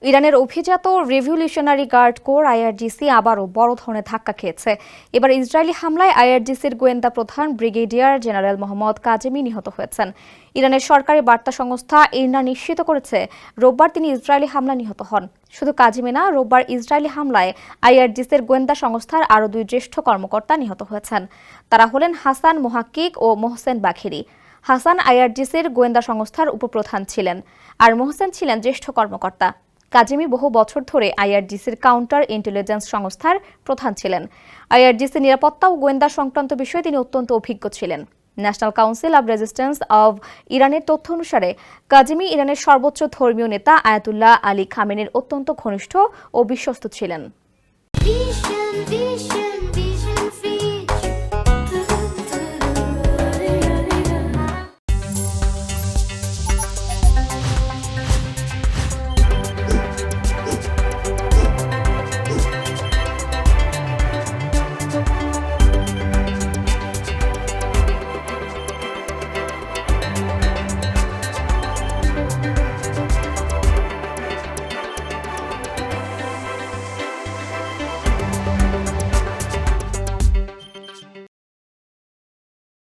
ইরানের অভিজাত revolutionary guard corps IRGC আবারও বড় ধরনের ধাক্কা খেয়েছে। এবার ইসরায়েলি হামলায় আইআরজিসির গোয়েন্দা প্রধান ব্রিগেডিয়ার জেনারেল মোহাম্মদ কাজেমি নিহত হয়েছেন। ইরানের সরকারি বার্তা সংস্থা ইরনা নিশ্চিত করেছে রোববার তিনি ইসরায়েলি হামলায় নিহত হন। শুধু কাজেমি না, রোববার ইসরায়েলি হামলায় আইআরজিসির গোয়েন্দা সংস্থার আরও দুই জ্যেষ্ঠ কর্মকর্তা নিহত হয়েছেন। তারা হলেন হাসান মোহাক্কিক ও মোহসেন বাখিরি। হাসান আইআরজিসির গোয়েন্দা সংস্থার উপপ্রধান ছিলেন, আর মোহসেন ছিলেন জ্যেষ্ঠ কর্মকর্তা। কাজেমি বহু বছর ধরে আইআরজিসির কাউন্টার ইন্টেলিজেন্স সংস্থার প্রধান ছিলেন। আইআরজিসির নিরাপত্তা ও গোয়েন্দা সংক্রান্ত বিষয়ে তিনি অত্যন্ত অভিজ্ঞ ছিলেন। National council of resistance of ইরানের তথ্য অনুসারে কাজেমি ইরানের সর্বোচ্চ ধর্মীয় নেতা আয়াতুল্লাহ আলী খামেনির অত্যন্ত ঘনিষ্ঠ ও বিশ্বস্ত ছিলেন।